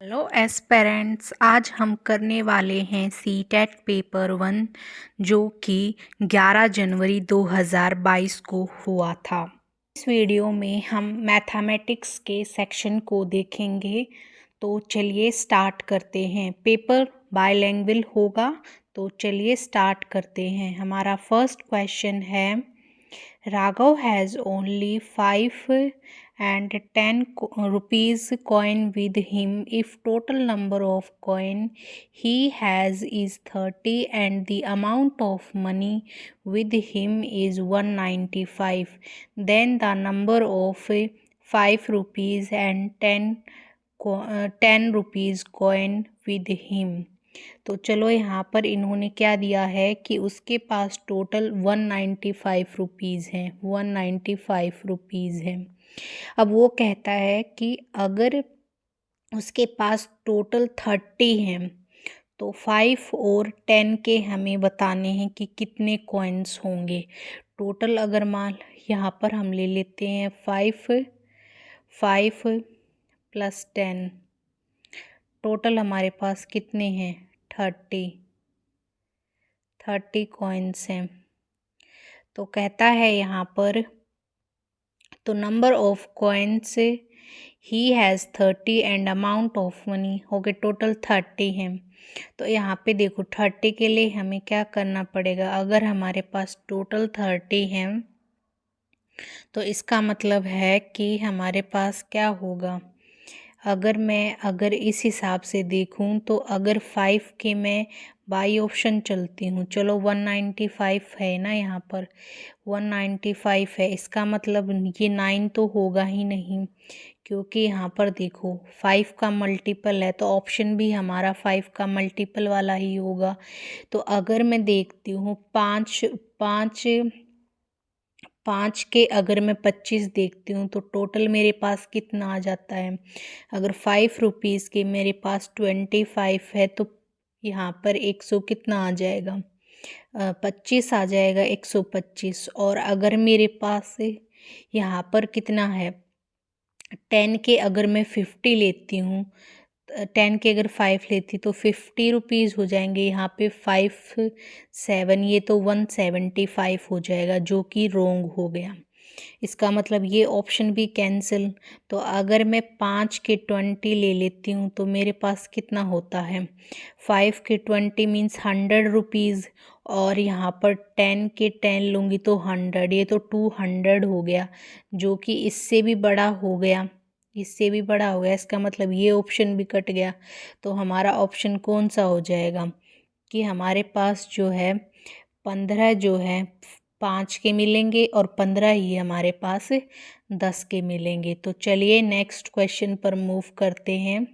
Hello aspirants, आज हम करने वाले हैं सीटेट पेपर 1 जो कि 11 जनवरी 2022 को हुआ था। इस वीडियो में हम मैथमेटिक्स के सेक्शन को देखेंगे। तो चलिए स्टार्ट करते हैं। पेपर बाइलिंगुअल होगा, तो चलिए स्टार्ट करते हैं। हमारा फर्स्ट क्वेश्चन है, Raghav has only 5 and 10 rupees coin with him. If total number of coin he has is 30 and the amount of money with him is 195, then the number of 5 rupees and 10 rupees coin with him. तो चलो यहाँ पर इन्होंने क्या दिया है कि उसके पास टोटल 195 रुपीज़ हैं, 195 रुपीज़ हैं। अब वो कहता है कि अगर उसके पास टोटल 30 हैं तो 5 और 10 के हमें बताने हैं कि कितने कॉइन्स होंगे। टोटल अगर मान यहाँ पर हम ले लेते हैं 5 प्लस 10, टोटल हमारे पास कितने हैं 30 कॉइन्स हैं। तो कहता है यहाँ पर, तो number of coins he has 30 and amount of money हो गए टोटल 30 हैं। तो यहाँ पे देखो 30 के लिए हमें क्या करना पड़ेगा। अगर हमारे पास टोटल 30 हैं तो इसका मतलब है कि हमारे पास क्या होगा। अगर इस हिसाब से देखूं तो अगर 5 के मैं बाई ऑप्शन चलती हूँ, चलो 195 है ना, यहाँ पर 195 है, इसका मतलब ये 9 तो होगा ही नहीं, क्योंकि यहाँ पर देखो 5 का मल्टीपल है तो ऑप्शन भी हमारा 5 का मल्टीपल वाला ही होगा। तो अगर मैं देखती हूँ 5 के अगर मैं 25 देखती हूँ तो टोटल मेरे पास कितना आ जाता है। अगर 5 रुपीज़ के मेरे पास 25 है तो यहाँ पर 100 कितना आ जाएगा, 25 आ जाएगा, 125। और अगर मेरे पास यहाँ पर कितना है 10 के अगर मैं 50 लेती हूँ, 10 के अगर 5 लेती तो 50 रुपीज़ हो जाएंगे। यहाँ पे 5 7, ये तो 175 हो जाएगा, जो कि रोंग हो गया। इसका मतलब ये ऑप्शन भी कैंसिल। तो अगर मैं 5 के 20 ले लेती हूँ तो मेरे पास कितना होता है, 5 के 20 मीन्स 100 रुपीज़, और यहाँ पर 10 के 10 लूँगी तो 100, ये तो 200 हो गया, जो कि इससे भी बड़ा हो गया, इससे भी बड़ा हो गया। इसका मतलब ये ऑप्शन भी कट गया। तो हमारा ऑप्शन कौन सा हो जाएगा कि हमारे पास जो है 15 जो है 5 के मिलेंगे और 15 ही हमारे पास 10 के मिलेंगे। तो चलिए नेक्स्ट क्वेश्चन पर मूव करते हैं।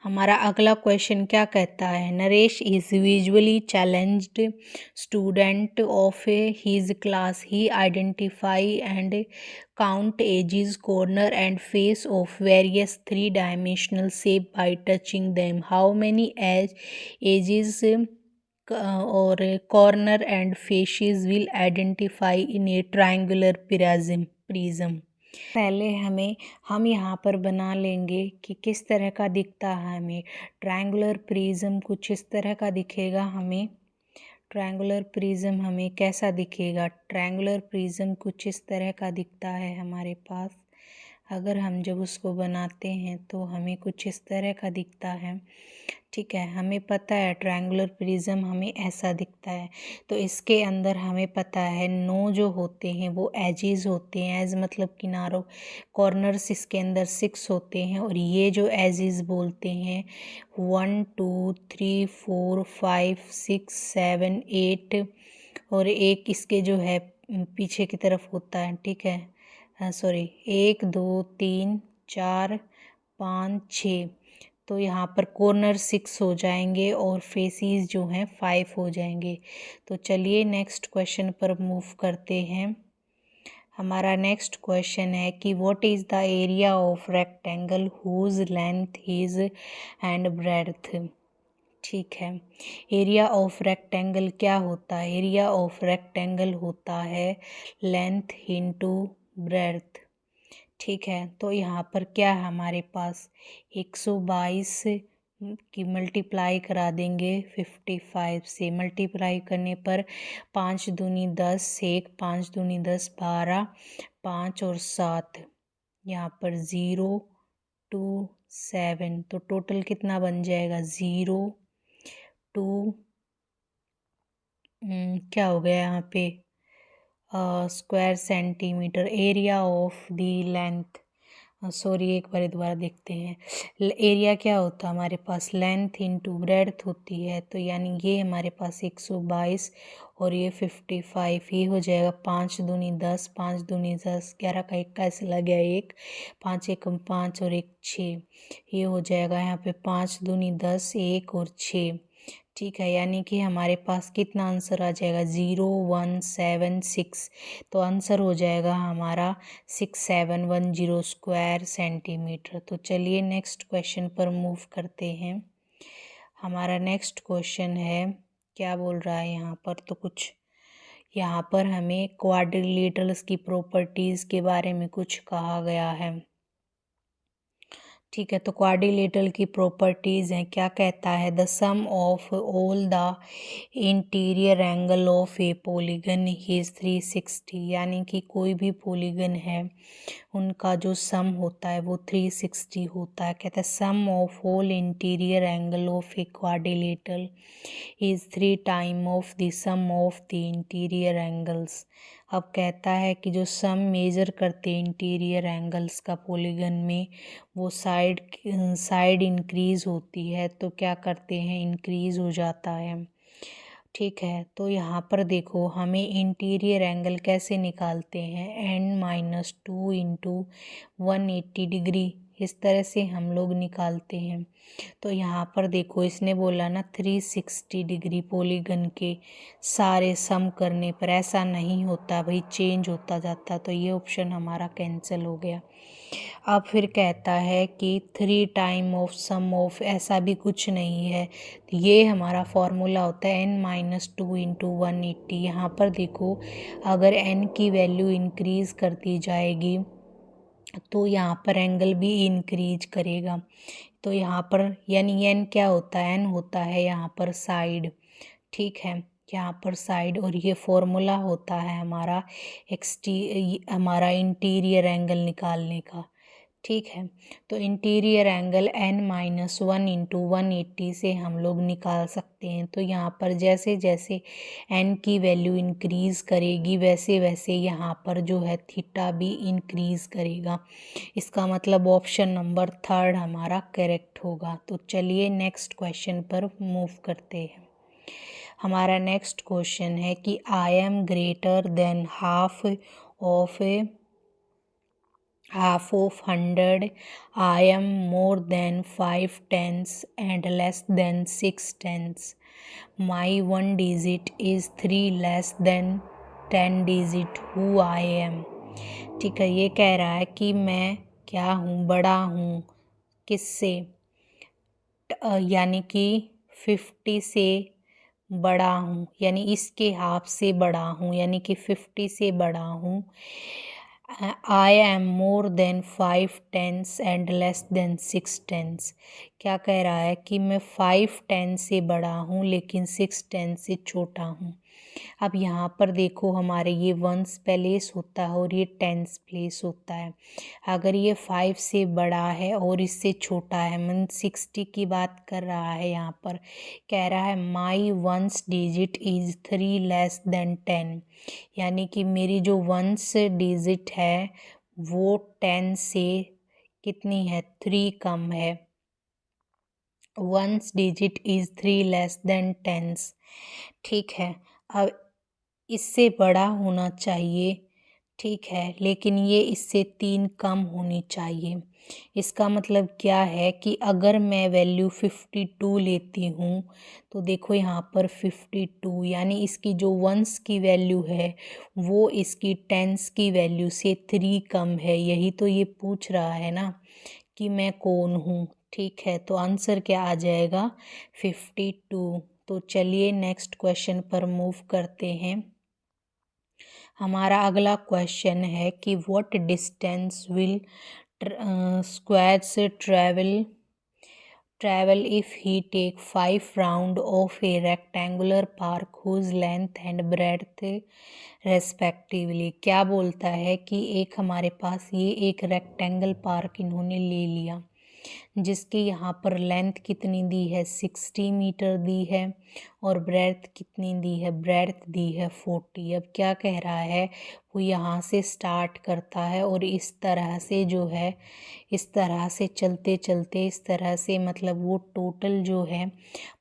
हमारा अगला क्वेश्चन क्या कहता है, Naresh is visually challenged student of his class, he identify and count edges, corner and face of various 3-dimensional shape by touching them. How many edges और corner and faces will identify in a triangular prism. पहले हम यहाँ पर बना लेंगे कि किस तरह का दिखता है हमें। ट्रायंगुलर प्रिज्म कुछ इस तरह का दिखेगा हमें। ट्रायंगुलर प्रिज्म हमें कैसा दिखेगा, ट्रायंगुलर प्रिज्म कुछ इस तरह का दिखता है हमारे पास। अगर हम जब उसको बनाते हैं तो हमें कुछ इस तरह का दिखता है। ठीक है, हमें पता है ट्रायंगुलर प्रिज्म हमें ऐसा दिखता है। तो इसके अंदर हमें पता है 9 जो होते हैं वो एजेस होते हैं, एज मतलब किनारों, कॉर्नर्स इसके अंदर 6 होते हैं, और ये जो एजेस बोलते हैं 1 2 3 4 5 6 7 8, और एक इसके जो है पीछे की तरफ होता है। ठीक है, सॉरी, 1 2 3 4 5 6, तो यहाँ पर कॉर्नर 6 हो जाएंगे और फेसेस जो हैं 5 हो जाएंगे। तो चलिए नेक्स्ट क्वेश्चन पर मूव करते हैं। हमारा नेक्स्ट क्वेश्चन है कि what is the area of rectangle whose length is and breadth. ठीक है, एरिया ऑफ रेक्टेंगल क्या होता है, एरिया ऑफ रेक्टेंगल होता है लेंथ इनटू ब्रेड्थ। ठीक है, तो यहाँ पर क्या है हमारे पास 122 की मल्टीप्लाई करा देंगे 55 से। मल्टीप्लाई करने पर 5 दूनी 10, 1 5 दूनी 10 12, 5 और 7 यहाँ पर 0 2 7, तो टोटल कितना बन जाएगा 0 2 क्या हो गया यहाँ पे square centimetre area of the length. Sorry, एक बार दोबारा देखते हैं। एरिया क्या होता है हमारे पास, लेंथ इंटू ब्रेड्थ होती है, तो यानी ये हमारे पास 122 और ये 55, ये हो जाएगा 5 दूनी 10, 5 दूनी 10, 11 का 1 कैसे लग गया 1, 5 एकम 5 और 1 6, ये हो जाएगा यहाँ पे 5 दूनी 10, 1 और 6। ठीक है, यानी कि हमारे पास कितना आंसर आ जाएगा 0176, तो आंसर हो जाएगा हमारा 6710 स्क्वायर सेंटीमीटर। तो चलिए नेक्स्ट क्वेश्चन पर मूव करते हैं। हमारा नेक्स्ट क्वेश्चन है, क्या बोल रहा है यहाँ पर, तो कुछ यहाँ पर हमें क्वाड्रिलेटरल्स की प्रॉपर्टीज़ के बारे में कुछ कहा गया है। ठीक है, तो क्वाड्रिलेटरल की प्रॉपर्टीज़ हैं, क्या कहता है, the sum of all the interior angle of a polygon is 360, यानी कि कोई भी पॉलीगन है उनका जो सम होता है वो 360 होता है। कहता है sum of all interior angle of a quadrilateral is 3 time of the sum of the interior angles. अब कहता है कि जो सम मेजर करते हैं इंटीरियर एंगल्स का पॉलीगन में, वो साइड इंक्रीज होती है, तो क्या करते हैं, इंक्रीज हो जाता है। ठीक है, तो यहाँ पर देखो हमें इंटीरियर एंगल कैसे निकालते हैं, n-2 इंटू 180 डिग्री, इस तरह से हम लोग निकालते हैं। तो यहाँ पर देखो इसने बोला ना 360 डिग्री पॉलीगन के सारे सम करने पर, ऐसा नहीं होता भाई, चेंज होता जाता, तो ये ऑप्शन हमारा कैंसिल हो गया। अब फिर कहता है कि 3 टाइम ऑफ सम ऑफ, ऐसा भी कुछ नहीं है, ये हमारा फॉर्मूला होता है n-2 इंटू 180। यहाँ पर देखो अगर n की वैल्यू इंक्रीज़ करती जाएगी तो यहाँ पर एंगल भी इंक्रीज करेगा। तो यहाँ पर यानी n क्या होता है, n होता है यहाँ पर साइड। ठीक है, यहाँ पर साइड, और ये फॉर्मूला होता है हमारा इंटीरियर एंगल निकालने का। ठीक है, तो इंटीरियर एंगल n-1 इंटू 180 से हम लोग निकाल सकते हैं। तो यहाँ पर जैसे जैसे n की वैल्यू इंक्रीज़ करेगी वैसे वैसे यहाँ पर जो है थीटा भी इंक्रीज़ करेगा। इसका मतलब ऑप्शन नंबर 3 हमारा करेक्ट होगा। तो चलिए नेक्स्ट क्वेश्चन पर मूव करते हैं। हमारा नेक्स्ट क्वेश्चन है कि I am greater than half of 100, I am more than 5/10 and less than 6/10. My 1 digit is 3 less than 10 digit. Who I am? ठीक है, ये कह रहा है कि मैं क्या हूँ, बड़ा हूँ किससे, यानी कि 50 से बड़ा हूँ, यानी इसके हाफ से बड़ा हूँ, यानी कि 50 से बड़ा हूँ। I am more than 5/10 and less than 6/10। क्या कह रहा है कि मैं 5/10 से बड़ा हूँ लेकिन 6/10 से छोटा हूँ। अब यहाँ पर देखो हमारे ये 1s प्लेस होता है और ये 10s प्लेस होता है। अगर ये 5 से बड़ा है और इससे छोटा है, मन 60 की बात कर रहा है, यहाँ पर कह रहा है माई 1s digit is 3 less than 10, यानी कि मेरी जो 1s डिजिट है वो 10 से कितनी है, 3 कम है। 1s digit is 3 less than 10s। ठीक है, अब इससे बड़ा होना चाहिए, ठीक है, लेकिन ये इससे 3 कम होनी चाहिए। इसका मतलब क्या है कि अगर मैं वैल्यू 52 लेती हूँ तो देखो यहाँ पर 52, यानी इसकी जो 1s की वैल्यू है वो इसकी 10s की वैल्यू से 3 कम है। यही तो ये पूछ रहा है ना कि मैं कौन हूँ। ठीक है, तो आंसर क्या आ जाएगा 52। तो चलिए नेक्स्ट क्वेश्चन पर मूव करते हैं। हमारा अगला क्वेश्चन है कि व्हाट डिस्टेंस विल स्क्वायर से travel if he take 5 round of a rectangular park whose length and breadth respectively। क्या बोलता है कि एक हमारे पास ये एक रेक्टेंगल पार्क इन्होंने ले लिया जिसकी यहाँ पर लेंथ कितनी दी है 60 मीटर दी है और ब्रेड्थ कितनी दी है, ब्रेड्थ दी है 40। अब क्या कह रहा है, वो यहाँ से स्टार्ट करता है और इस तरह से जो है इस तरह से चलते चलते इस तरह से मतलब वो टोटल जो है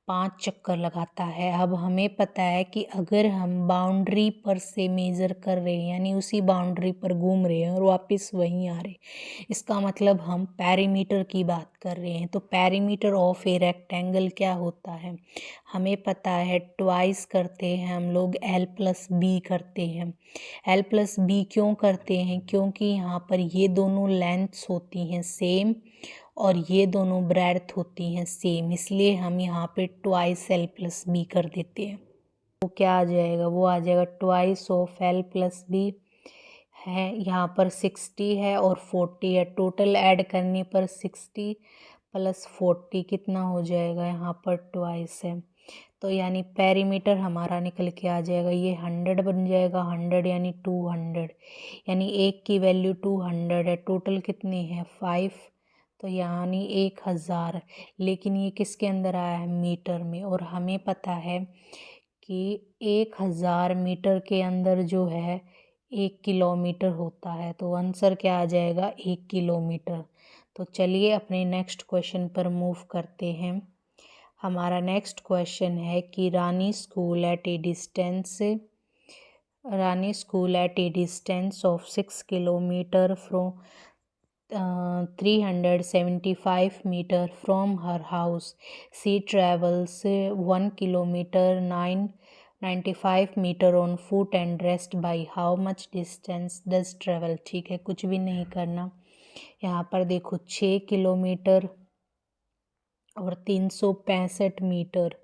5 चक्कर लगाता है। अब हमें पता है कि अगर हम बाउंड्री पर से मेज़र कर रहे हैं यानी उसी बाउंड्री पर घूम रहे हैं और वापस वहीं आ रहे हैं, इसका मतलब हम पेरीमीटर की बात कर रहे हैं। तो पेरीमीटर ऑफ ए रेक्टेंगल क्या होता है, हमें पता है ट्वाइस करते हैं हम लोग L+B करते हैं। L+B क्यों करते हैं, क्योंकि यहाँ पर ये दोनों लेंथ्स होती हैं सेम और ये दोनों ब्रेड्थ होती हैं सेम, इसलिए हम यहाँ पे ट्वाइस L+B कर देते हैं। वो क्या आ जाएगा, वो आ जाएगा ट्वाइस ऑफ L+B है। यहाँ पर 60 है और 40 है, टोटल ऐड करने पर 60 + 40 कितना हो जाएगा, यहाँ पर ट्वाइस है। तो यानी पेरीमीटर हमारा निकल के आ जाएगा, ये 100 बन जाएगा, 100 यानी 200, यानी एक की वैल्यू 200 है, टोटल कितने हैं 5, तो यानी 1000। लेकिन ये किसके अंदर आया है, मीटर में, और हमें पता है कि 1000 मीटर के अंदर जो है 1 किलोमीटर होता है। तो आंसर क्या आ जाएगा, 1 किलोमीटर। तो चलिए अपने नेक्स्ट क्वेश्चन पर मूव करते हैं। हमारा नेक्स्ट क्वेश्चन है कि Rani school at a distance of 6 kilometre from 375 meter from her house. She travels 1 kilometer 995 meter on foot and rest by how much distance does travel। ठीक है, कुछ भी नहीं करना। यहाँ पर देखो 6 किलोमीटर और 365 मीटर,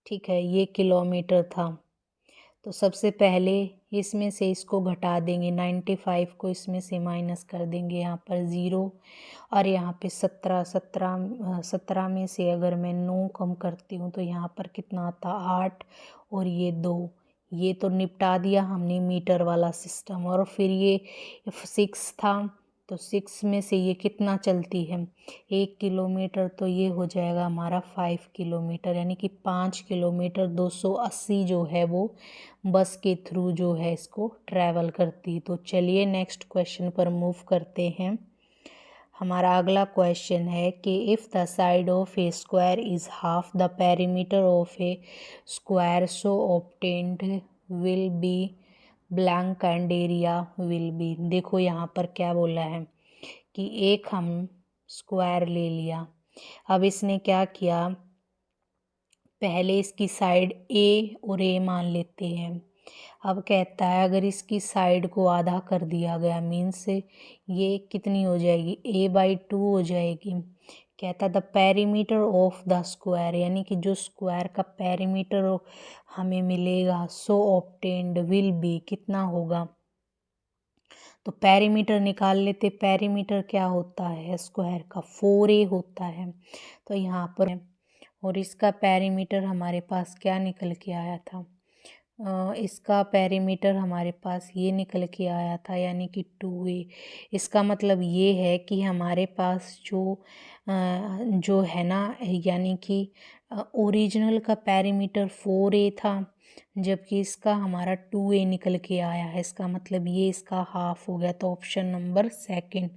ठीक है, ये किलोमीटर था। तो सबसे पहले इसमें से इसको घटा देंगे, 95 को इसमें से माइनस कर देंगे, यहाँ पर 0 और यहाँ पे 17 में से अगर मैं 9 कम करती हूँ तो यहाँ पर कितना आता, 8 और ये 2, ये तो निपटा दिया हमने मीटर वाला सिस्टम। और फिर ये 6 था, तो 6 में से ये कितना चलती है, 1 किलोमीटर, तो ये हो जाएगा हमारा 5 किलोमीटर, यानी कि 5 किलोमीटर 280 जो है वो बस के थ्रू जो है इसको ट्रैवल करती। तो चलिए नेक्स्ट क्वेश्चन पर मूव करते हैं। हमारा अगला क्वेश्चन है कि if the side of A square is half the perimeter of A square so obtained will be blank and area will be. देखो यहाँ पर क्या बोला है कि एक हम स्क्वायर ले लिया, अब इसने क्या किया, पहले इसकी साइड ए और ए मान लेते हैं। अब कहता है अगर इसकी साइड को आधा कर दिया गया मीन्स ये कितनी हो जाएगी, a/2 हो जाएगी। कहता the perimeter of the square, यानी कि जो स्क्वायर का पेरीमीटर हमें मिलेगा सो ऑब्टेन्ड विल बी, कितना होगा। तो पेरीमीटर निकाल लेते, पेरीमीटर क्या होता है स्क्वायर का, 4a होता है। तो यहाँ पर और इसका पेरीमीटर हमारे पास क्या निकल के आया था, इसका पेरीमीटर हमारे पास ये निकल के आया था यानी कि 2a। इसका मतलब ये है कि हमारे पास जो है ना, यानी कि ओरिजिनल का पेरीमीटर 4a था, जबकि इसका हमारा 2a निकल के आया है, इसका मतलब ये इसका हाफ हो गया। तो ऑप्शन नंबर सेकंड।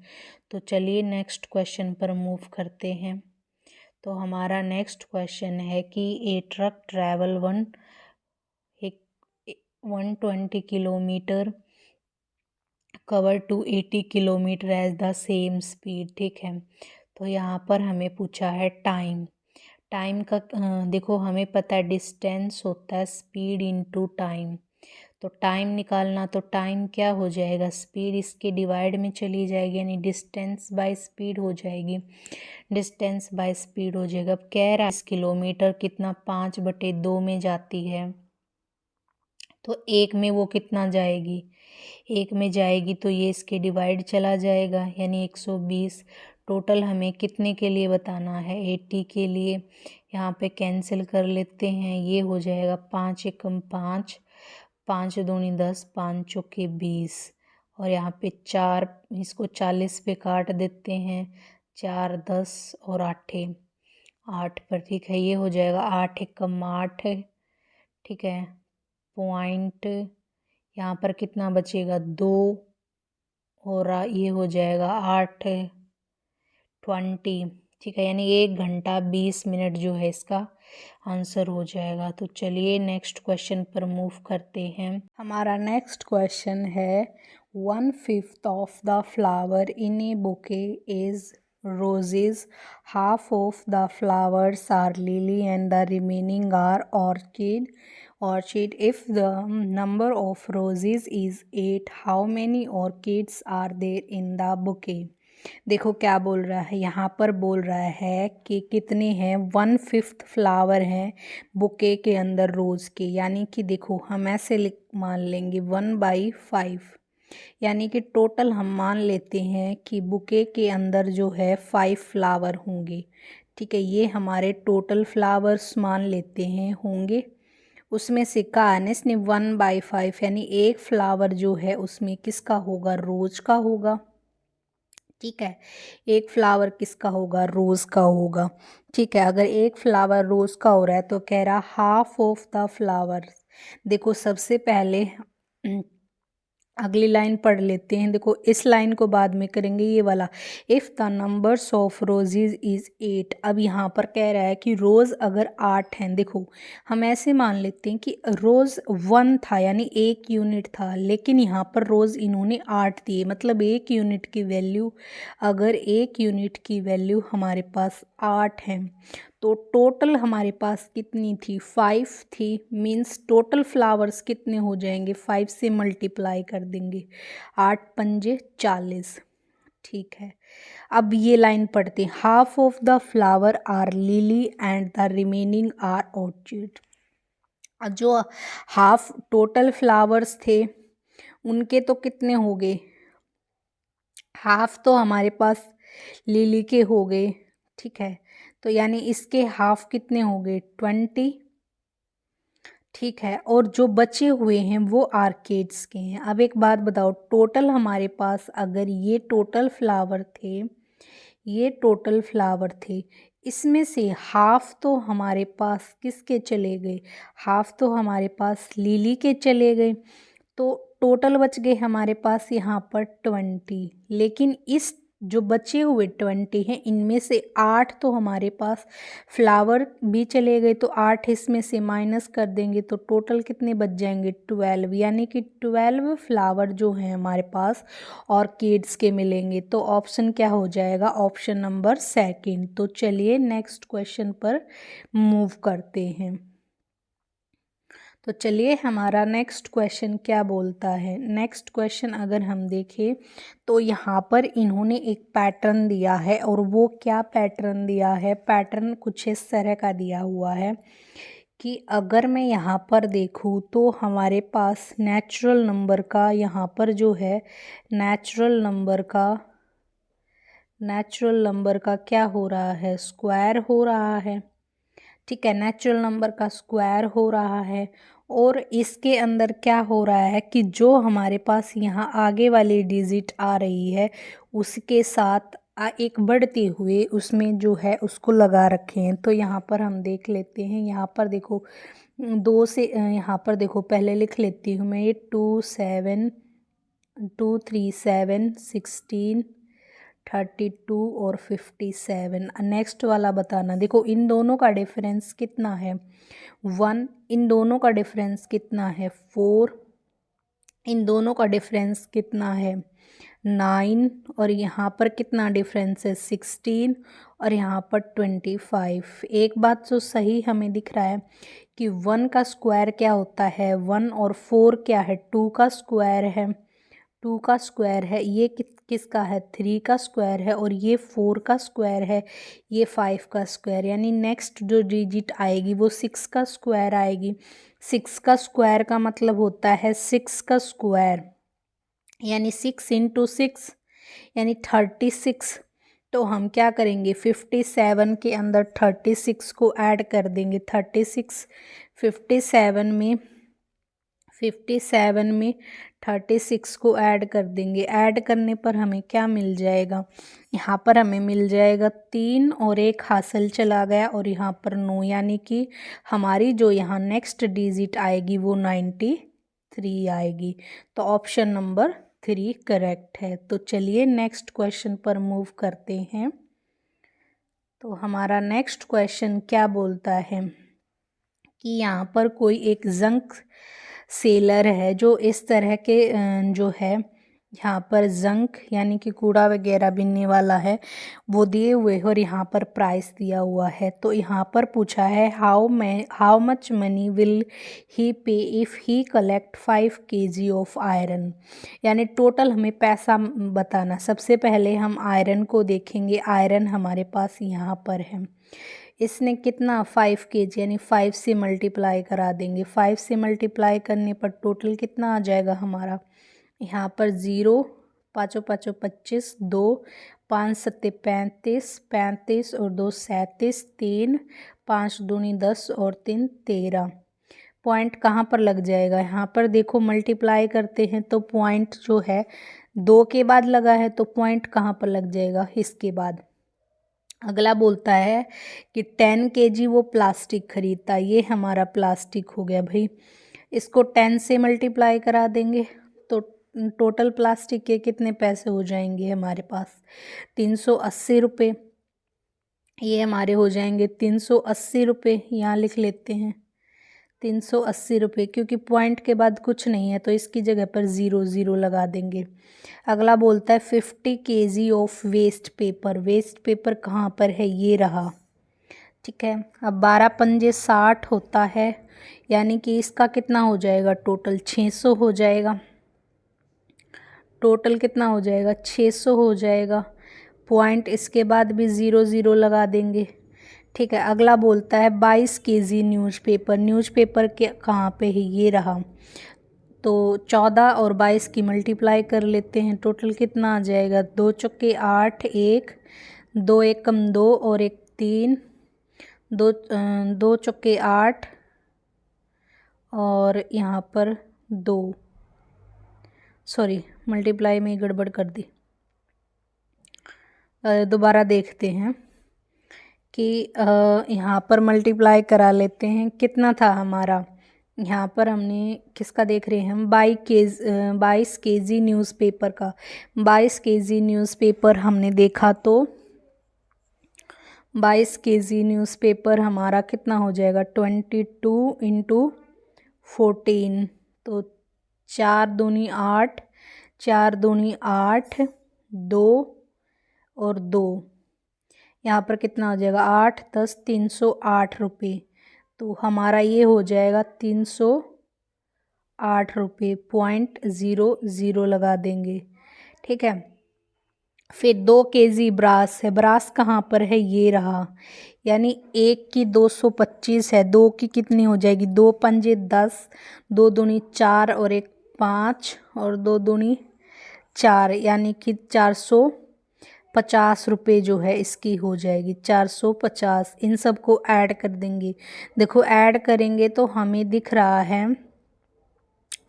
तो चलिए नेक्स्ट क्वेश्चन पर मूव करते हैं। तो हमारा नेक्स्ट क्वेश्चन है कि a truck travel 120 kilometre cover to 80 kilometre as the same speed, ठीक है। तो यहाँ पर हमें पूछा है टाइम का देखो हमें पता है डिस्टेंस होता है स्पीड इनटू टाइम। तो टाइम निकालना, तो टाइम क्या हो जाएगा, स्पीड इसके डिवाइड में चली जाएगी यानी डिस्टेंस बाय स्पीड हो जाएगी, डिस्टेंस बाय स्पीड हो जाएगा। अब कह रहा है 20 किलोमीटर कितना 5/2 में जाती है, तो एक में वो कितना जाएगी, एक में जाएगी तो ये इसके डिवाइड चला जाएगा, यानी 120। टोटल हमें कितने के लिए बताना है, 80 के लिए। यहाँ पे कैंसिल कर लेते हैं, ये हो जाएगा 5 एकम 5, 5 दूनी 10, 5 चौके 20, और यहाँ पे 4, इसको 40 पे काट देते हैं, 4 10 और 8 8 पर, ठीक है। ये हो जाएगा 8 एकम 8, ठीक है। पॉइंट यहाँ पर कितना बचेगा, 2, और ये हो जाएगा 8 20, ठीक है। यानी 1 घंटा 20 मिनट जो है इसका आंसर हो जाएगा। तो चलिए नेक्स्ट क्वेश्चन पर मूव करते हैं। हमारा नेक्स्ट क्वेश्चन है 1/5 of the flower in A bouquet is roses, half of the flowers are lily and the remaining are orchid. If the number of roses is 8, how many orchids are there in the bouquet? देखो क्या बोल रहा है, यहाँ पर बोल रहा है कि कितने हैं, 1/5 फ्लावर हैं बुके के अंदर रोज़ के, यानी कि देखो हम ऐसे मान लेंगे 1/5, यानी कि टोटल हम मान लेते हैं कि बुके के अंदर जो है 5 फ्लावर होंगे, ठीक है। ये हमारे टोटल फ्लावर्स मान लेते हैं होंगे। उसमें से कहा है ना इसने 1/5, यानी एक फ्लावर जो है उसमें किसका होगा, रोज का होगा, ठीक है। एक फ्लावर किसका होगा, रोज़ का होगा, ठीक है। अगर एक फ्लावर रोज़ का हो रहा है तो कह रहा हाफ ऑफ द फ्लावर। देखो सबसे पहले अगली लाइन पढ़ लेते हैं। देखो इस लाइन को बाद में करेंगे, ये वाला, if the numbers of roses is 8। अब यहाँ पर कह रहा है कि रोज़ अगर 8 हैं, देखो हम ऐसे मान लेते हैं कि रोज़ 1 था यानी 1 यूनिट था, लेकिन यहाँ पर रोज़ इन्होंने 8 दिए, मतलब 1 यूनिट की वैल्यू, अगर 1 यूनिट की वैल्यू हमारे पास 8 है तो टोटल हमारे पास कितनी थी, 5 थी। मीन्स टोटल फ्लावर्स कितने हो जाएंगे, 5 से मल्टीप्लाई कर देंगे, 8 पंजे 40, ठीक है। अब ये लाइन पढ़ते हैं, half of the flower are lily and the remaining are orchid. जो हाफ टोटल फ्लावर्स थे उनके तो कितने हो गए, हाफ तो हमारे पास लिली के हो गए, ठीक है। तो यानी इसके हाफ कितने हो गए, 20, ठीक है। और जो बचे हुए हैं वो आर्किड्स के हैं। अब एक बात बताओ, टोटल हमारे पास अगर ये टोटल फ्लावर थे, ये टोटल फ्लावर थे, इसमें से हाफ तो हमारे पास किसके चले गए, हाफ तो हमारे पास लिली के चले गए, तो टोटल बच गए हमारे पास यहाँ पर 20। लेकिन इस जो बचे हुए 20 हैं इनमें से 8 तो हमारे पास फ्लावर भी चले गए, तो 8 इसमें से माइनस कर देंगे तो टोटल कितने बच जाएंगे, 12, यानी कि 12 फ्लावर जो हैं हमारे पास ऑर्किड्स के मिलेंगे। तो ऑप्शन क्या हो जाएगा, ऑप्शन नंबर सेकंड। तो चलिए नेक्स्ट क्वेश्चन पर मूव करते हैं। तो चलिए हमारा नेक्स्ट क्वेश्चन क्या बोलता है। नेक्स्ट क्वेश्चन अगर हम देखें तो यहाँ पर इन्होंने एक पैटर्न दिया है, और वो क्या पैटर्न दिया है, पैटर्न कुछ इस तरह का दिया हुआ है कि अगर मैं यहाँ पर देखूँ तो हमारे पास नेचुरल नंबर का, यहाँ पर जो है नेचुरल नंबर का क्या हो रहा है, स्क्वायर हो रहा है, ठीक है। नेचुरल नंबर का स्क्वायर हो रहा है, और इसके अंदर क्या हो रहा है कि जो हमारे पास यहाँ आगे वाली डिजिट आ रही है उसके साथ एक बढ़ते हुए उसमें जो है उसको लगा रखे हैं। तो यहाँ पर हम देख लेते हैं, यहाँ पर देखो 2 से, यहाँ पर देखो पहले लिख लेती हूँ मैं, ये 2 7 2 3 7 16 32 और 57। नेक्स्ट वाला बताना, देखो इन दोनों का डिफरेंस कितना है, 1, इन दोनों का डिफरेंस कितना है, 4, इन दोनों का डिफरेंस कितना है, 9, और यहाँ पर कितना डिफरेंस है, 16, और यहाँ पर 25। एक बात तो सही हमें दिख रहा है कि 1 का स्क्वायर क्या होता है 1, और 4 क्या है 2 का स्क्वायर है, 2 का स्क्वायर है, ये किसका है, 3 का स्क्वायर है, और ये 4 का स्क्वायर है, ये 5 का स्क्वायर, यानी नेक्स्ट जो डिजिट आएगी वो 6 का स्क्वायर आएगी। 6 का स्क्वायर का मतलब होता है 6 का स्क्वायर, यानी 6 इंटू 6 यानी 36। तो हम क्या करेंगे, 57 के अंदर 36 को ऐड कर देंगे। 36 57 में 36 को ऐड कर देंगे। ऐड करने पर हमें क्या मिल जाएगा, यहाँ पर हमें मिल जाएगा 3 और 1 हासिल चला गया और यहाँ पर 9, यानी कि हमारी जो यहाँ नेक्स्ट डिजिट आएगी वो 93 आएगी। तो ऑप्शन नंबर 3 करेक्ट है। तो चलिए नेक्स्ट क्वेश्चन पर मूव करते हैं। तो हमारा नेक्स्ट क्वेश्चन क्या बोलता है कि यहाँ पर कोई एक जंक सेलर है जो इस तरह के जो है यहाँ पर जंक यानी कि कूड़ा वगैरह बिनने वाला है वो दिए हुए है और यहाँ पर प्राइस दिया हुआ है। तो यहाँ पर पूछा है how much money will he pay if he collect 5 kg of iron, यानी टोटल हमें पैसा बताना। सबसे पहले हम आयरन को देखेंगे। आयरन हमारे पास यहाँ पर है, इसने कितना 5 kg यानी 5 से मल्टीप्लाई करा देंगे। 5 से मल्टीप्लाई करने पर टोटल कितना आ जाएगा हमारा, यहाँ पर 0 पाँचों पाँचों 25, 2 5 सत्ते 35, 35 और 2 37, 3 5 दूनी 10 और 3 13। पॉइंट कहाँ पर लग जाएगा, यहाँ पर देखो मल्टीप्लाई करते हैं तो पॉइंट जो है 2 के बाद लगा है, तो पॉइंट कहाँ पर लग जाएगा, इसके बाद। अगला बोलता है कि 10 kg वो प्लास्टिक खरीदता, ये हमारा प्लास्टिक हो गया भाई। इसको 10 से मल्टीप्लाई करा देंगे तो टोटल प्लास्टिक के कितने पैसे हो जाएंगे हमारे पास, 380 रुपये। ये हमारे हो जाएंगे 380 रुपये, यहाँ लिख लेते हैं 380 रुपये, क्योंकि पॉइंट के बाद कुछ नहीं है तो इसकी जगह पर 0 0 लगा देंगे। अगला बोलता है 50 kg of waste paper. Waste paper कहाँ पर है, ये रहा, ठीक है। अब 12 पंजे 60 होता है, यानी कि इसका कितना हो जाएगा, टोटल 600 हो जाएगा। टोटल कितना हो जाएगा, 600 हो जाएगा। पॉइंट इसके बाद भी 0 0 लगा देंगे, ठीक है। अगला बोलता है 22 kg न्यूज़पेपर। न्यूज़पेपर के कहाँ पे है, ये रहा। तो 14 और 22 की मल्टीप्लाई कर लेते हैं, टोटल कितना आ जाएगा, 2 चौके 8, 1 2 1 कम 2 और 1 3, 2 चौके 8 और यहाँ पर 2, सॉरी मल्टीप्लाई में गड़बड़ कर दी। दोबारा देखते हैं कि यहाँ पर मल्टीप्लाई करा लेते हैं, कितना था हमारा, यहाँ पर हमने किसका देख रहे हैं हम, 22 kg न्यूज़पेपर का। 22 kg न्यूज़पेपर हमने देखा तो 22 kg न्यूज़पेपर हमारा कितना हो जाएगा, 22 इंटू 14, तो 4 दूनी 8, 4 दूनी 8, 2 और 2, यहाँ पर कितना हो जाएगा, 8 10 308 रुपये। तो हमारा ये हो जाएगा 308 रुपये, 0.00 लगा देंगे, ठीक है। फिर 2 kg ब्रास है। ब्रास कहाँ पर है, ये रहा, यानी 1 की 225 है, 2 की कितनी हो जाएगी, 2 पंजे 10, 2 दूनी 4 और 1 5 और 2 दूनी 4, यानी कि 450 रुपये जो है इसकी हो जाएगी, 450। इन सब को ऐड कर देंगे। देखो ऐड करेंगे तो हमें दिख रहा है,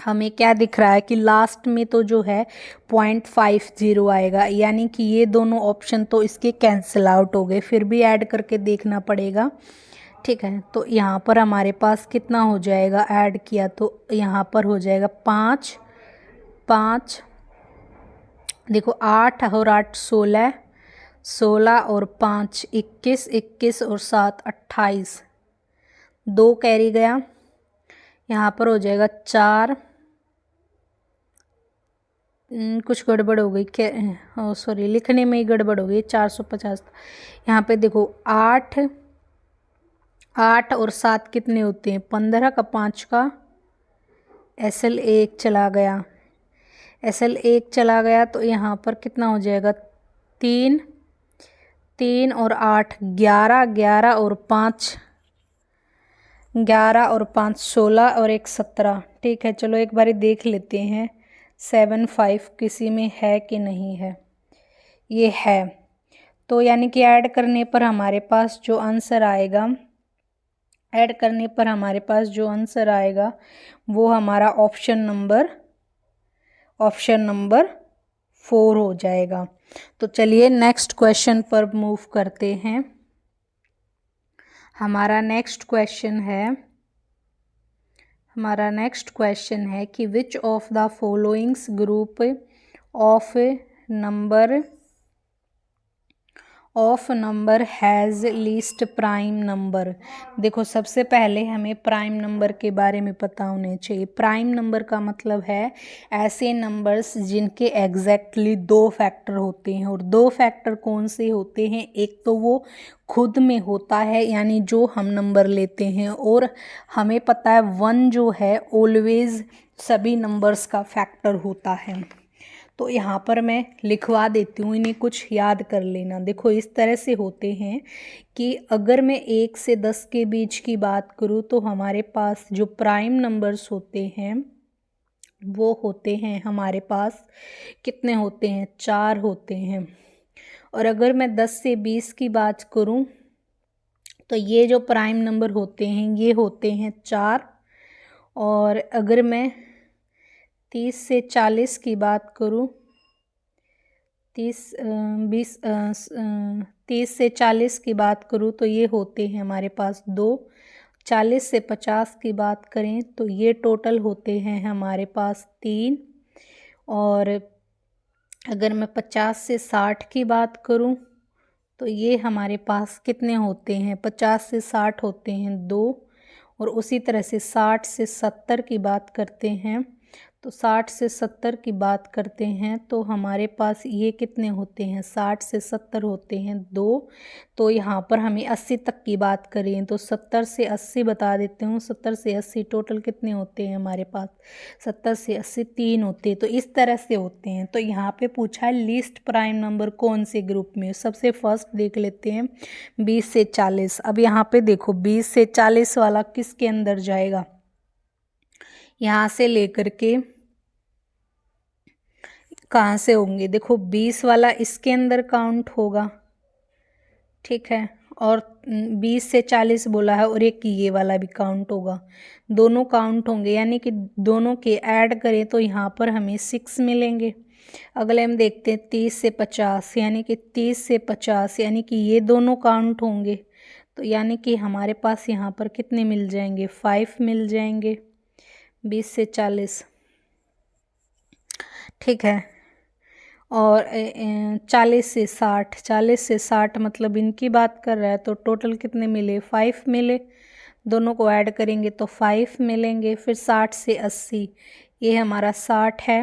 हमें क्या दिख रहा है कि लास्ट में तो जो है 0.50 आएगा, यानी कि ये दोनों ऑप्शन तो इसके कैंसिल आउट हो गए, फिर भी ऐड करके देखना पड़ेगा, ठीक है। तो यहाँ पर हमारे पास कितना हो जाएगा, ऐड किया तो यहाँ पर हो जाएगा 5 5, देखो 8 और 8 16, 16 और 5 21, 21 और 7 28, 2 कैरी गया, यहाँ पर हो जाएगा 4, कुछ गड़बड़ हो गई क्या, सॉरी लिखने में ही गड़बड़ हो गई, 450। यहाँ पे देखो 8 और 7 कितने होते हैं, 15 का 5 का SL 1 चला गया, SL 1 चला गया तो यहाँ पर कितना हो जाएगा, 3, 3 और 8 11, 11 और 5 11 और 5 16 और 1 17। ठीक है, चलो एक बारी देख लेते हैं 7 5 किसी में है कि नहीं है। ये है, तो यानी कि ऐड करने पर हमारे पास जो आंसर आएगा, वो हमारा ऑप्शन नंबर 4 हो जाएगा। तो चलिए नेक्स्ट क्वेश्चन पर मूव करते हैं। हमारा नेक्स्ट क्वेश्चन है कि which of the followings group of number has least prime number. देखो सबसे पहले हमें प्राइम नंबर के बारे में पता होने चाहिए। प्राइम नंबर का मतलब है ऐसे नंबर्स जिनके एग्जैक्टली 2 फैक्टर होते हैं। और 2 फैक्टर कौन से होते हैं, एक तो वो खुद में होता है यानी जो हम नंबर लेते हैं, और हमें पता है 1 जो है ऑलवेज सभी नंबर्स का फैक्टर होता है। तो यहाँ पर मैं लिखवा देती हूँ, इन्हें कुछ याद कर लेना। देखो इस तरह से होते हैं कि अगर मैं 1 से 10 के बीच की बात करूँ तो हमारे पास जो प्राइम नंबर्स होते हैं वो होते हैं हमारे पास, कितने होते हैं, 4 होते हैं। और अगर मैं 10 से 20 की बात करूँ तो ये जो प्राइम नंबर होते हैं ये होते हैं 4। और अगर मैं 30 से 40 की बात करूँ, 30 से 40 की बात करूँ तो ये होते हैं हमारे पास 2। 40 से 50 की बात करें तो ये टोटल होते हैं हमारे पास 3। और अगर मैं 50 से 60 की बात करूँ तो ये हमारे पास कितने होते हैं, 50 से 60 होते हैं 2। और उसी तरह से 60 से 70 की बात करते हैं तो 60 से 70 की बात करते हैं तो हमारे पास ये कितने होते हैं, 60 से 70 होते हैं 2। तो यहाँ पर हमें 80 तक की बात करें तो 70 से 80 बता देते हूँ। 70 से 80 टोटल कितने होते हैं हमारे पास, 70 से 80 3 होते हैं। तो इस तरह से होते हैं। तो यहाँ पे पूछा है लीस्ट प्राइम नंबर कौन से ग्रुप में। सबसे फर्स्ट देख लेते हैं 20 से 40। अब यहाँ पे देखो 20 से 40 वाला किसके अंदर जाएगा, यहाँ से लेकर के कहाँ से होंगे, देखो 20 वाला इसके अंदर काउंट होगा, ठीक है। और 20 से 40 बोला है और एक ये वाला भी काउंट होगा, दोनों काउंट होंगे। यानी कि दोनों के ऐड करें तो यहाँ पर हमें 6 मिलेंगे। अगले हम देखते हैं 30 से 50, यानी कि 30 से 50 यानी कि ये दोनों काउंट होंगे। तो यानी कि हमारे पास यहाँ पर कितने मिल जाएंगे, 5 मिल जाएंगे 20 से 40, ठीक है। और 40 से 60 मतलब इनकी बात कर रहा है तो टोटल कितने मिले, 5 मिले। दोनों को ऐड करेंगे तो 5 मिलेंगे। फिर 60 से 80, ये हमारा 60 है।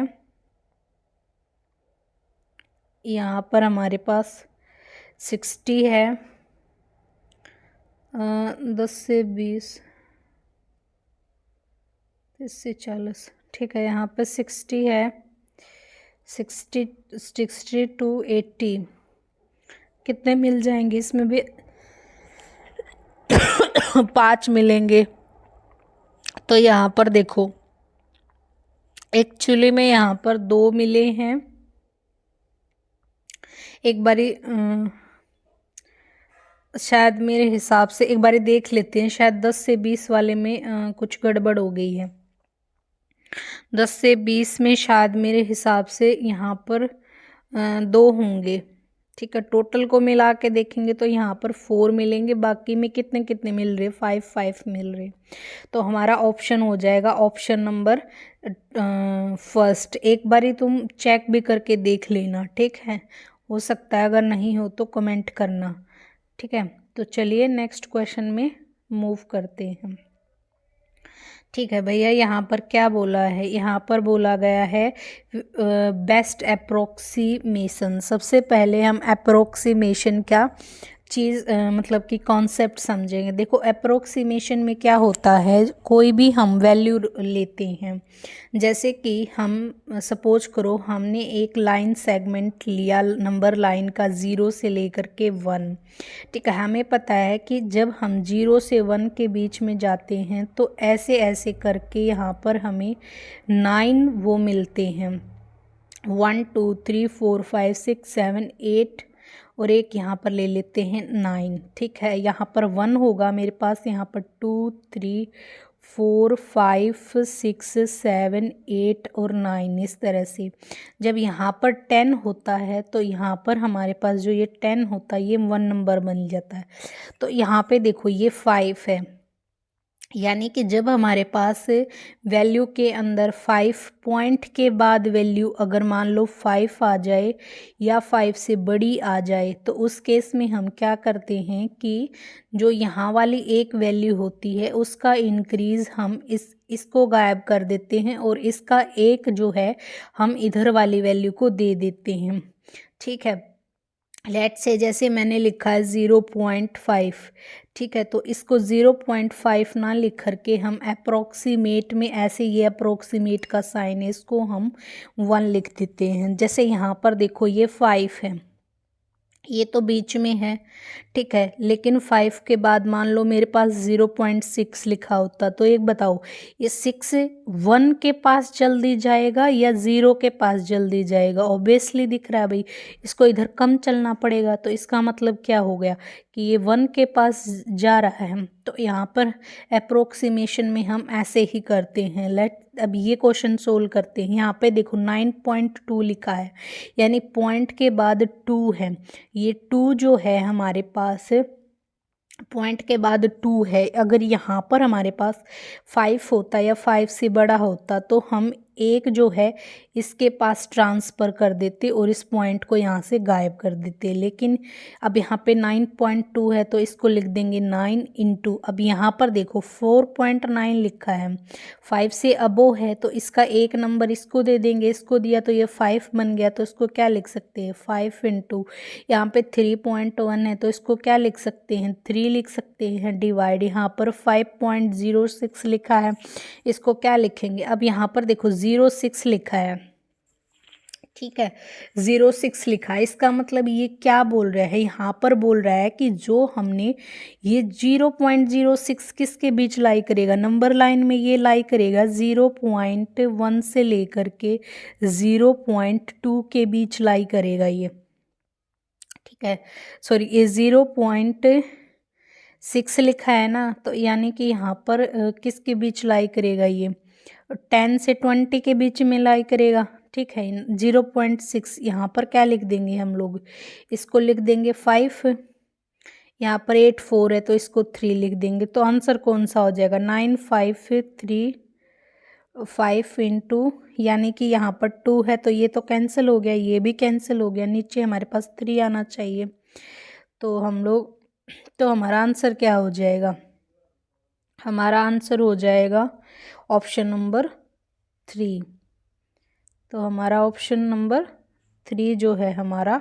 यहाँ पर हमारे पास 60 है। 10 से 20, 30 से 40, ठीक है। यहाँ पर 60 है, 60 to 80 कितने मिल जाएंगे, इसमें भी 5 मिलेंगे। तो यहाँ पर देखो एक्चुअली में यहाँ पर 2 मिले हैं। एक बारी शायद मेरे हिसाब से एक बारी देख लेते हैं, शायद 10 से 20 वाले में कुछ गड़बड़ हो गई है। 10 से 20 में शायद मेरे हिसाब से यहाँ पर 2 होंगे, ठीक है। टोटल को मिला के देखेंगे तो यहाँ पर 4 मिलेंगे, बाकी में कितने कितने मिल रहे, 5 मिल रहे। तो हमारा ऑप्शन हो जाएगा ऑप्शन नंबर फर्स्ट। एक बारी तुम चेक भी करके देख लेना, ठीक है। हो सकता है अगर नहीं हो तो कमेंट करना, ठीक है। तो चलिए नेक्स्ट क्वेश्चन में मूव करते हैं, ठीक है भैया। यहाँ पर क्या बोला है, यहाँ पर बोला गया है बेस्ट अप्रोक्सीमेशन। सबसे पहले हम अप्रोक्सीमेशन क्या चीज़ मतलब कि कॉन्सेप्ट समझेंगे। देखो अप्रोक्सीमेशन में क्या होता है, कोई भी हम वैल्यू लेते हैं, जैसे कि हम सपोज करो हमने एक लाइन सेगमेंट लिया नंबर लाइन का 0 से लेकर के 1। ठीक है, हमें पता है कि जब हम 0 से 1 के बीच में जाते हैं तो ऐसे ऐसे करके यहाँ पर हमें 9 वो मिलते हैं, 1 2 3 4 5 6 7 8 और एक यहाँ पर ले लेते हैं 9। ठीक है, यहाँ पर 1 होगा मेरे पास, यहाँ पर 2 3 4 5 6 7 8 और 9 इस तरह से। जब यहाँ पर 10 होता है तो यहाँ पर हमारे पास जो ये 10 होता है ये 1 नंबर बन जाता है। तो यहाँ पे देखो ये 5 है, यानी कि जब हमारे पास वैल्यू के अंदर 5 पॉइंट के बाद वैल्यू अगर मान लो 5 आ जाए या 5 से बड़ी आ जाए तो उस केस में हम क्या करते हैं कि जो यहाँ वाली एक वैल्यू होती है उसका इंक्रीज़ हम इसको गायब कर देते हैं और इसका एक जो है हम इधर वाली वैल्यू को दे देते हैं। ठीक है, लेट से जैसे मैंने लिखा है 0.5। ठीक है, तो इसको 0.5 ना लिख करके हम अप्रोक्सीमेट में ऐसे ये अप्रोक्सीमेट का साइन है इसको हम 1 लिख देते हैं। जैसे यहाँ पर देखो ये 5 है, ये तो बीच में है। ठीक है, लेकिन 5 के बाद मान लो मेरे पास 0.6 लिखा होता तो एक बताओ ये 6 1 के पास जल्दी जाएगा या 0 के पास जल्दी जाएगा? ऑब्वियसली दिख रहा है भाई, इसको इधर कम चलना पड़ेगा। तो इसका मतलब क्या हो गया कि ये 1 के पास जा रहा है। तो यहाँ पर अप्रोक्सीमेशन में हम ऐसे ही करते हैं। लेट अब ये क्वेश्चन सोल्व करते हैं। यहाँ पे देखो 9.2 लिखा है, यानी पॉइंट के बाद 2 है। ये 2 जो है हमारे पास पॉइंट के बाद 2 है, अगर यहाँ पर हमारे पास 5 होता या 5 से बड़ा होता तो हम एक जो है इसके पास ट्रांसफ़र कर देते और इस पॉइंट को यहाँ से गायब कर देते। लेकिन अब यहाँ पे 9.2 है तो इसको लिख देंगे 9 इंटू, अब यहाँ पर देखो 4.9 लिखा है, 5 से अबो है तो इसका एक नंबर इसको दे देंगे, इसको दिया तो ये 5 बन गया। तो इसको क्या लिख सकते हैं 5 इंटू, यहाँ पे 3.1 है तो इसको क्या लिख सकते हैं 3 लिख सकते हैं, डिवाइड यहाँ पर 5.06 लिखा है, इसको क्या लिखेंगे। अब यहाँ पर देखो 06 लिखा है। ठीक है, 06 लिखा है, इसका मतलब ये क्या बोल रहा है, यहाँ पर बोल रहा है कि जो हमने ये 0.06 किसके बीच लाई करेगा, नंबर लाइन में ये लाई करेगा 0.1 से लेकर के 0.2 के बीच लाई करेगा ये। ठीक है, सॉरी ये 0.6 लिखा है ना, तो यानी कि यहाँ पर किसके बीच लाई करेगा, ये 10 से 20 के बीच में लाई करेगा। ठीक है, 0.6 यहाँ पर क्या लिख देंगे हम लोग, इसको लिख देंगे 5, यहाँ पर 8 4 है तो इसको 3 लिख देंगे। तो आंसर कौन सा हो जाएगा 9 5 3 5 इंटू, यानी कि यहाँ पर 2 है तो ये तो कैंसिल हो गया, ये भी कैंसिल हो गया, नीचे हमारे पास 3 आना चाहिए। तो हम लोग, तो हमारा आंसर क्या हो जाएगा, हमारा आंसर हो जाएगा ऑप्शन नंबर 3। तो हमारा ऑप्शन नंबर 3 जो है हमारा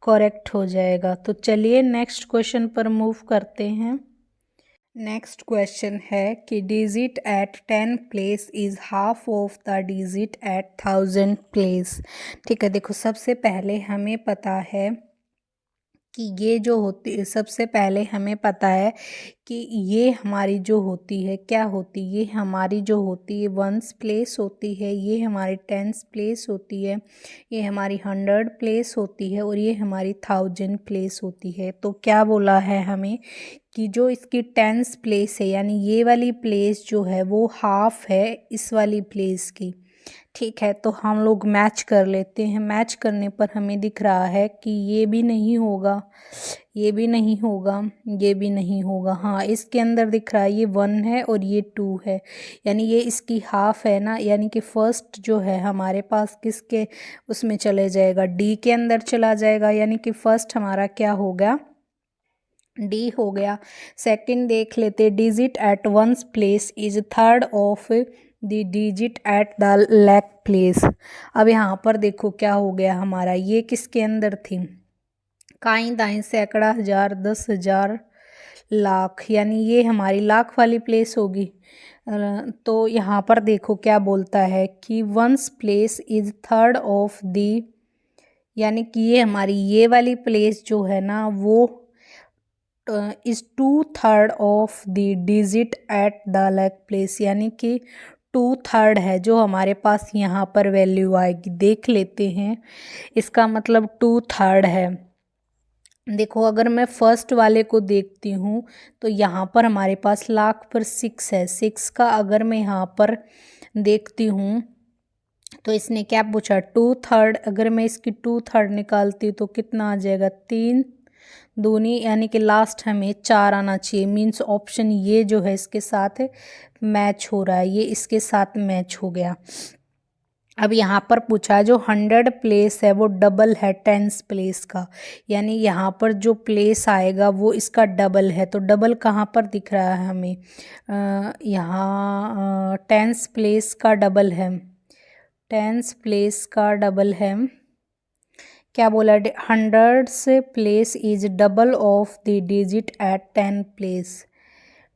करेक्ट हो जाएगा। तो चलिए नेक्स्ट क्वेश्चन पर मूव करते हैं। नेक्स्ट क्वेश्चन है कि digit at 10 place is half of the digit at 1000 place. ठीक है, देखो सबसे पहले हमें पता है कि ये जो होती, सबसे पहले हमें पता है कि ये हमारी जो होती है क्या होती, ये हमारी जो होती है 1s प्लेस होती है, ये हमारी 10s प्लेस होती है, ये हमारी 100 प्लेस होती है और ये हमारी 1000 प्लेस होती है। तो क्या बोला है हमें कि जो इसकी 10s प्लेस है यानी ये वाली प्लेस जो है वो हाफ है इस वाली प्लेस की। ठीक है, तो हम लोग मैच कर लेते हैं। मैच करने पर हमें दिख रहा है कि ये भी नहीं होगा, ये भी नहीं होगा, ये भी नहीं होगा। हाँ, इसके अंदर दिख रहा है ये 1 है और ये 2 है, यानी ये इसकी हाफ है ना, यानी कि फर्स्ट जो है हमारे पास किसके उसमें चले जाएगा, डी के अंदर चला जाएगा, यानी कि फर्स्ट हमारा क्या हो गया, डी हो गया। सेकंड देख लेते, digit at 1s place is third of the digit at the lakh place. अब यहाँ पर देखो क्या हो गया हमारा, ये किसके अंदर थी, काई दाई सैकड़ा हज़ार 10,000 लाख, यानी ये हमारी लाख वाली प्लेस होगी। तो यहाँ पर देखो क्या बोलता है कि ones place is third of the, यानी कि ये हमारी ये वाली प्लेस जो है ना वो is 2/3 of the digit at the like place, यानी कि 2/3 है जो हमारे पास यहाँ पर वैल्यू आएगी। देख लेते हैं, इसका मतलब 2/3 है। देखो अगर मैं फर्स्ट वाले को देखती हूँ तो यहाँ पर हमारे पास लाख पर 6 है। 6 का अगर मैं यहाँ पर देखती हूँ तो इसने क्या पूछा 2/3, अगर मैं इसकी 2/3 निकालती हूँ तो कितना आ जाएगा 3 दूनी, यानी कि लास्ट हमें 4 आना चाहिए। मीन्स ऑप्शन ये जो है इसके साथ मैच हो रहा है, ये इसके साथ मैच हो गया। अब यहाँ पर पूछा जो 100 प्लेस है वो डबल है 10 प्लेस का, यानी यहाँ पर जो प्लेस आएगा वो इसका डबल है। तो डबल कहाँ पर दिख रहा है हमें, यहाँ 10 प्लेस का डबल है, 10 प्लेस का डबल है। क्या बोला, 100 place is double of the digit at 10 place.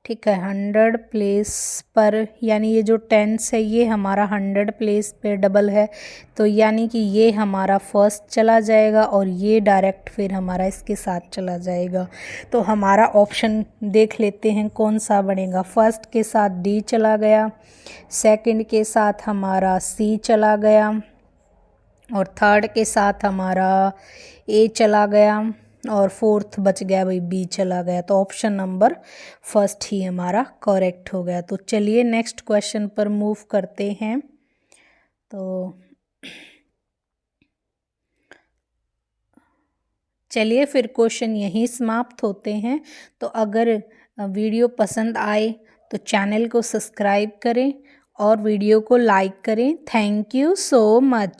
ठीक है, 100 प्लेस पर, यानी ये जो 10 है ये हमारा 100 प्लेस पे डबल है, तो यानी कि ये हमारा फर्स्ट चला जाएगा और ये डायरेक्ट फिर हमारा इसके साथ चला जाएगा। तो हमारा ऑप्शन देख लेते हैं कौन सा बनेगा। फर्स्ट के साथ डी चला गया, सेकंड के साथ हमारा सी चला गया और थर्ड के साथ हमारा ए चला गया और फोर्थ बच गया भाई बी चला गया। तो ऑप्शन नंबर फर्स्ट ही हमारा करेक्ट हो गया। तो चलिए नेक्स्ट क्वेश्चन पर मूव करते हैं। तो चलिए फिर क्वेश्चन यहीं समाप्त होते हैं। तो अगर वीडियो पसंद आए तो चैनल को सब्सक्राइब करें और वीडियो को लाइक करें। Thank you so much.